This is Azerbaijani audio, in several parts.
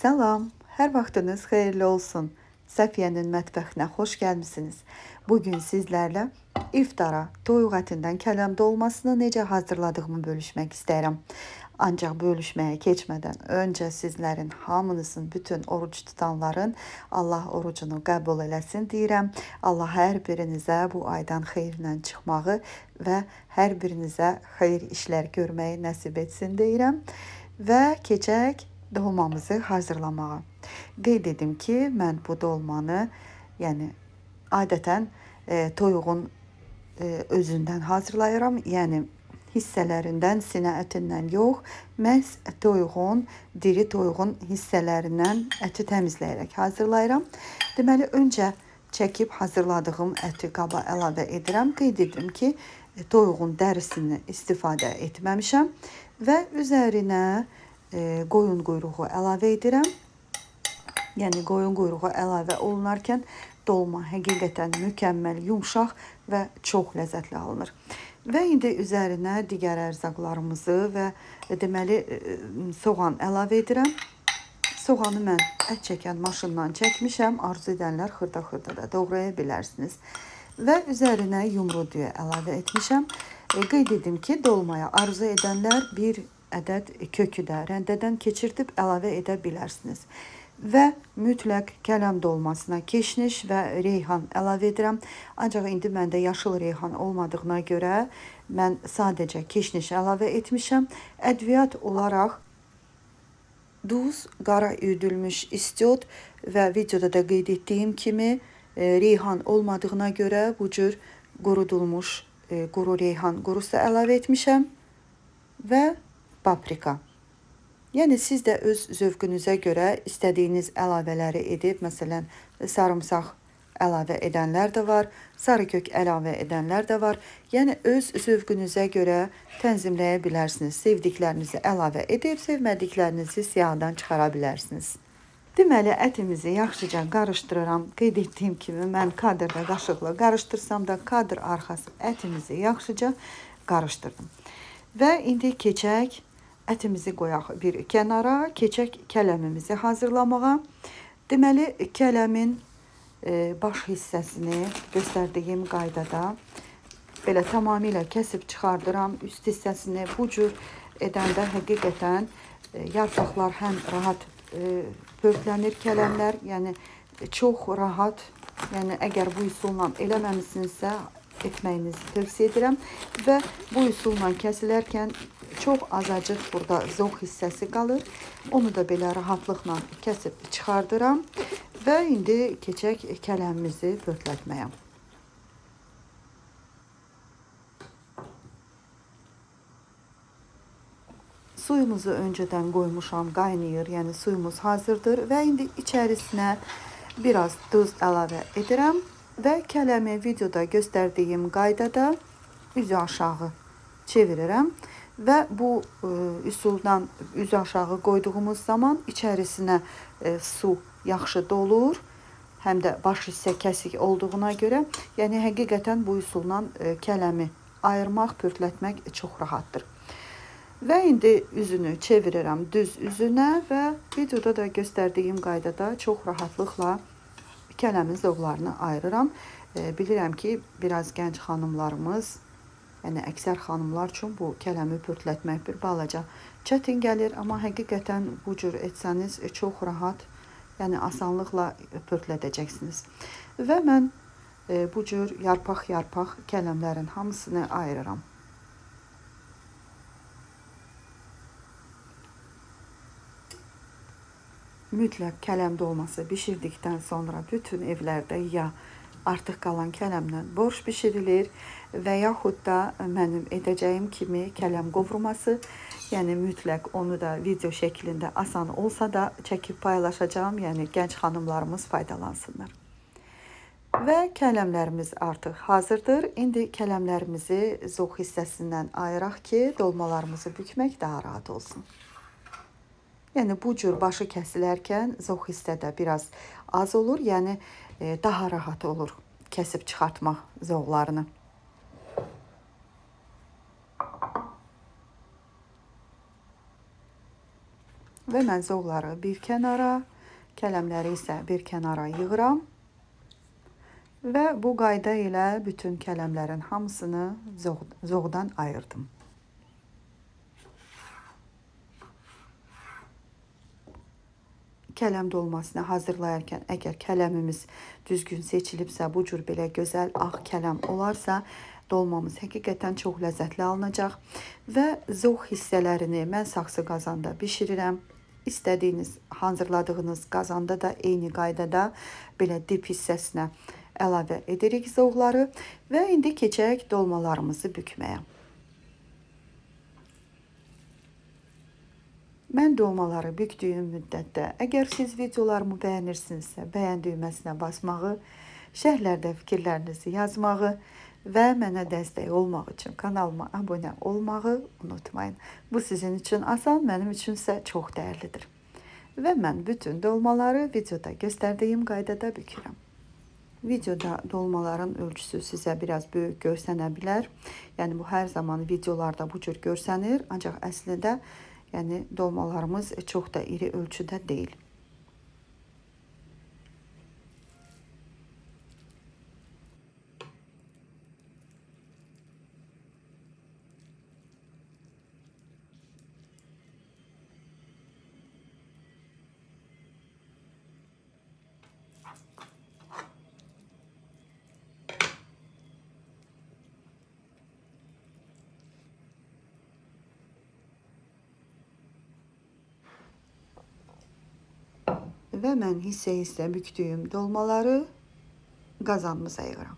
Salam, hər vaxtınız xeyirli olsun. Səfiyyənin mətbəxinə xoş gəlmisiniz. Bugün sizlərlə iftara toyuq ətindən kələm dolmasını necə hazırladığımı bölüşmək istəyirəm. Ancaq bölüşməyə keçmədən öncə sizlərin hamınızın, bütün oruç tutanların Allah orucunu qəbul eləsin deyirəm. Allah hər birinizə bu aydan xeyirlə çıxmağı və hər birinizə xeyir işlər görməyi nəsib etsin deyirəm. Və keçək dolmamızı hazırlamağa. Qeyd edim ki, mən bu dolmanı, yəni adətən toyuğun özündən hazırlayıram. Yəni hissələrindən, sinə ətindən yox, məhz toyuğun, diri toyuğun hissələrindən əti təmizləyərək hazırlayıram. Deməli, öncə çəkib hazırladığım əti qaba əlavə edirəm. Qeyd edim ki, toyuğun dərisini istifadə etməmişəm və üzərinə qoyun quyruğu əlavə edirəm. Yəni qoyun quyruğu əlavə olunarkən dolma həqiqətən mükəmməl, yumşaq və çox ləzzətli alınır. Və indi üzərinə digər ərzaqlarımızı və deməli soğan əlavə edirəm. Soğanı mən ət çəkən maşından çəkmişəm. Arzu edənlər xırda-xırda da doğraya bilərsiniz. Və üzərinə yumru düyü əlavə etmişəm. Qeyd edim ki, dolmaya arzu edənlər bir ədəd kökü də rəndədən keçirdib əlavə edə bilərsiniz. Və mütləq kələm dolmasına keşniş və reyhan əlavə edirəm. Ancaq indi məndə yaşıl reyhan olmadığına görə mən sadəcə keşniş əlavə etmişəm. Ədviyyat olaraq duz, qara üyüdülmüş istiot və videoda da qeyd etdiyim kimi reyhan olmadığına görə bu cür qurudulmuş quru reyhan qurusu əlavə etmişəm və paprika. Yəni siz də öz zövqünüzə görə istədiyiniz əlavələri edib, məsələn, sarımsaq əlavə edənlər də var, sarı kök əlavə edənlər də var. Yəni öz zövqünüzə görə tənzimləyə bilərsiniz. Sevdiklərinizi əlavə edib, sevmədiklərinizi siyahıdan çıxara bilərsiniz. Deməli, ətimizi yaxşıca qarışdırıram. Qeyd etdiyim kimi, mən kadrda qaşıqla qarışdırsam da kadr arxası ətimizi yaxşıca qarışdırdım. Və indi keçək, ətimizi qoyaq bir kənara, keçək kələmimizi hazırlamağa. Deməli, kələmin baş hissəsini göstərdiyim qaydada belə tamamilə kəsib çıxardıram. Üst hissəsini bu cür edəndə həqiqətən yarpaqlar həm rahat pörtlənir kələmlər, yəni çox rahat, yəni əgər bu üsulla eləməmisinizsə etməyinizi tövsiyə edirəm və bu üsulla kəsilərkən çox azacıq burada zoğ hissəsi qalır. Onu da belə rahatlıqla kəsib çıxardıram və indi keçək kələmimizi pörtlətməyə. Suyumuzu öncədən qoymuşam, qaynayır, yəni suyumuz hazırdır və indi içərisinə biraz duz əlavə edirəm və kələmi videoda göstərdiyim qaydada üzü aşağı çevirirəm və bu üsuldan üzü aşağı qoyduğumuz zaman içərisinə su yaxşı dolur. Həm də baş hissə kəsik olduğuna görə, yəni həqiqətən bu üsulla kələmi ayırmaq, pörtlətmək çox rahatdır. Və indi üzünü çevirirəm düz üzünə və videoda da göstərdiyim qaydada çox rahatlıqla kələmin zoğlarını ayırıram. Bilirəm ki, biraz gənc xanımlarımız, yəni əksər xanımlar üçün bu kələmi pörtlətmək bir balaca çətin gəlir, amma həqiqətən bu cür etsəniz çox rahat, yəni asanlıqla pörtlədəcəksiniz. Və mən bu cür yarpaq-yarpaq kələmlərin hamısını ayırıram. Mütləq kələm dolması bişirdikdən sonra bütün evlərdə ya artıq qalan kələmlə borş bişirilir və yaxud da mənim edəcəyim kimi kələm qovurması, yəni mütləq onu da video şəklində asan olsa da çəkib paylaşacağım, yəni gənc xanımlarımız faydalansınlar. Və kələmlərimiz artıq hazırdır. İndi kələmlərimizi zoğ hissəsindən ayıraq ki, dolmalarımızı bükmək daha rahat olsun. Yəni bu cür başı kəsilərkən zoğ hissədə biraz az olur, yəni daha rahat olur kəsib çıxartmaq zoğlarını. Və mən zoğları bir kənara, kələmləri isə bir kənara yığıram. Və bu qayda ilə bütün kələmlərin hamısını zoğdan ayırdım. Kələm dolmasını hazırlayarkən əgər kələmimiz düzgün seçilibsə, bu cür belə gözəl ağ kələm olarsa, dolmamız həqiqətən çox ləzzətli alınacaq. Və zoğ hissələrini mən saxsı qazanda bişirirəm. İstədiyiniz, hazırladığınız qazanda da eyni qaydada belə dip hissəsinə əlavə edirik zoğları və indi keçək dolmalarımızı bükməyə. Mən dolmaları bükdüyüm müddətdə, əgər siz videolarımı bəyənirsinizsə, bəyən düyməsinə basmağı, şərhlərdə fikirlərinizi yazmağı və mənə dəstək olmaq üçün kanalıma abunə olmağı unutmayın. Bu sizin üçün asan, mənim üçünsə çox dəyərlidir. Və mən bütün dolmaları videoda göstərdiyim qaydada bükürəm. Videoda dolmaların ölçüsü sizə biraz böyük görsənə bilər. Yəni bu hər zaman videolarda bu cür görsənir, ancaq əslində yəni dolmalarımız çox da iri ölçüdə deyil. Və mən hissə-hissə bükdüyüm dolmaları qazanımıza yığıram.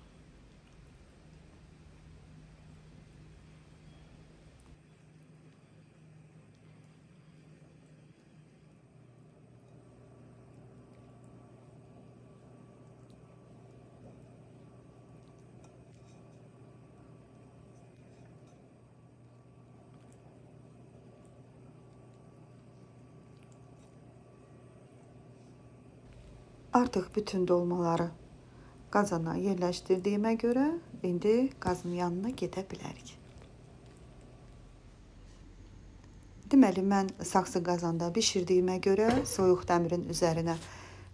Artıq bütün dolmaları qazana yerləşdirdiyimə görə indi qazın yanına gedə bilərik. Deməli, mən saxsı qazanda bişirdiyimə görə soyuq dəmirin üzərinə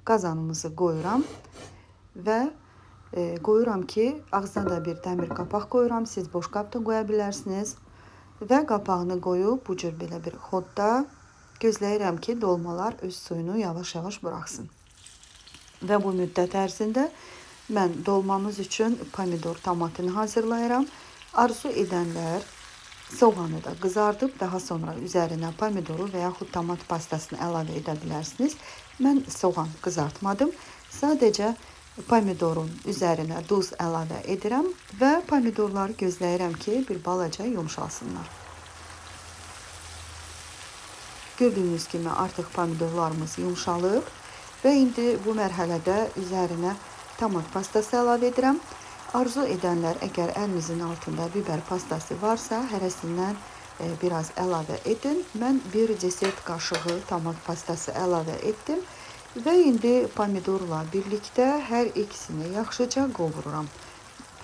qazanımızı qoyuram və qoyuram ki, ağzına da bir dəmir qapaq qoyuram. Siz boş qab da qoya bilərsiniz və qapağını qoyub bu cür belə bir xodda gözləyirəm ki, dolmalar öz suyunu yavaş-yavaş buraxsın. Və bu müddət ərzində mən dolmamız üçün pomidor tomatını hazırlayıram. Arzu edənlər soğanı da qızardıb, daha sonra üzərinə pomidoru və yaxud tomat pastasını əlavə edə bilərsiniz. Mən soğan qızartmadım. Sadəcə pomidorun üzərinə duz əlavə edirəm və pomidorları gözləyirəm ki, bir balaca yumşalsınlar. Gördüyünüz kimi artıq pomidorlarımız yumşalıb. Və indi bu mərhələdə üzərinə tomat pastası əlavə edirəm. Arzu edənlər, əgər əlinizin altında biber pastası varsa, hərəsindən biraz əlavə edin. Mən bir desert qaşığı tomat pastası əlavə etdim. Və indi pomidorla birlikdə hər ikisini yaxşıca qovururam.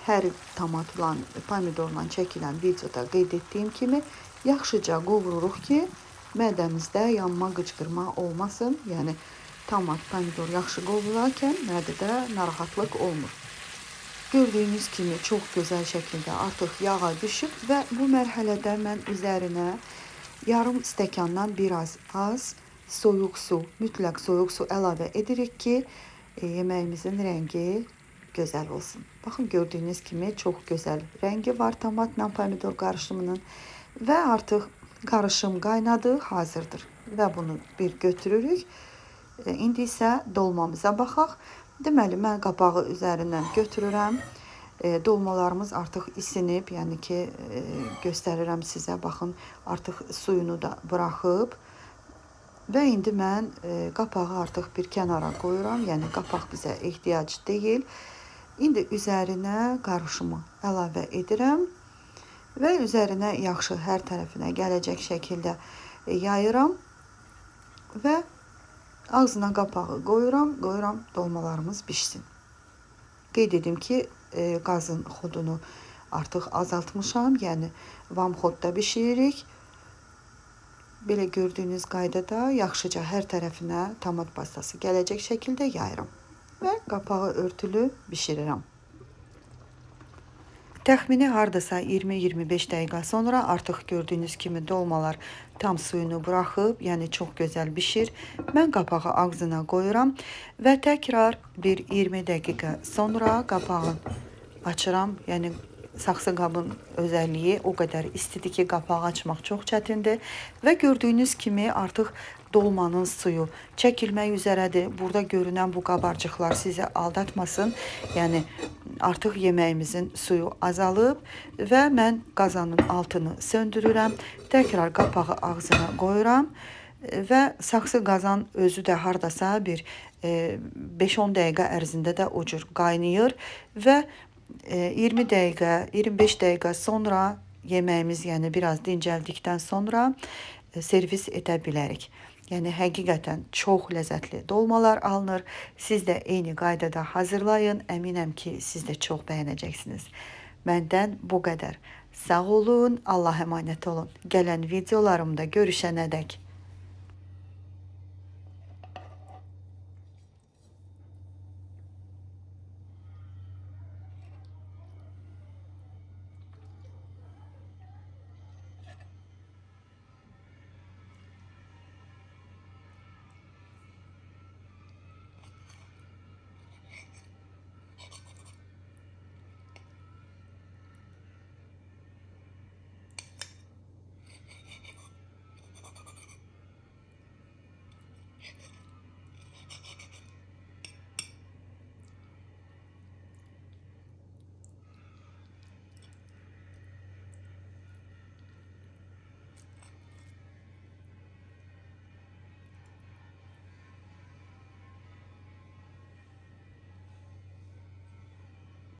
Hər tomatla, pomidorla çəkilən videoda qeyd etdiyim kimi yaxşıca qovururuq ki, mədəmizdə yanma, qıcqırma olmasın. Yəni tomat, pomidor yaxşı qovurularkən mədədə narahatlıq olmur. Gördüyünüz kimi çox gözəl şəkildə artıq yağa düşüb və bu mərhələdə mən üzərinə yarım stəkandan biraz az soyuq su, mütləq soyuq su əlavə edirik ki, yeməyimizin rəngi gözəl olsun. Baxın, gördüyünüz kimi çox gözəl rəngi var tomatla pomidor qarışımının və artıq qarışım qaynadı, hazırdır. Və bunu bir götürürük. İndi isə dolmamıza baxaq. Deməli, mən qapağı üzərindən götürürəm. Dolmalarımız artıq isinib, yəni ki, göstərirəm sizə, baxın, artıq suyunu da buraxıb. Və indi mən qapağı artıq bir kənara qoyuram, yəni qapaq bizə ehtiyac deyil. İndi üzərinə qarışımı əlavə edirəm və üzərinə yaxşı hər tərəfinə gələcək şəkildə yayıram və ağzına qapağı qoyuram dolmalarımız bişsin. Qeyd edim ki, qazın xodunu artıq azaltmışam, yəni vam xodda bişiririk. Belə gördüyünüz qaydada yaxşıca hər tərəfinə tomat pastası gələcək şəkildə yayıram və qapağı örtülü bişirirəm. Təxmini hardasa 20-25 dəqiqə sonra artıq gördüyünüz kimi dolmalar tam suyunu buraxıb, yəni çox gözəl bişir. Mən qapağı ağzına qoyuram və təkrar bir 20 dəqiqə sonra qapağını açıram. Yəni saxsı qabın özəlliyi o qədər istidir ki, qapağı açmaq çox çətindir və gördüyünüz kimi artıq dolmanın suyu çəkilmək üzrədir. Burada görünən bu qabarcıqlar sizi aldatmasın. Yəni artıq yeməyimizin suyu azalıb və mən qazanın altını söndürürəm. Təkrar qapağı ağzına qoyuram və saxsı qazan özü də hardasa bir 5-10 dəqiqə ərzində də o cür qaynayır və 20 dəqiqə, 25 dəqiqə sonra yeməyimiz, yəni biraz dincəldikdən sonra servis edə bilərik. Yəni həqiqətən çox ləzzətli dolmalar alınır. Siz də eyni qaydada hazırlayın. Əminəm ki, siz də çox bəyənəcəksiniz. Məndən bu qədər. Sağ olun, Allah'a emanet olun. Gələn videolarımda görüşənədək.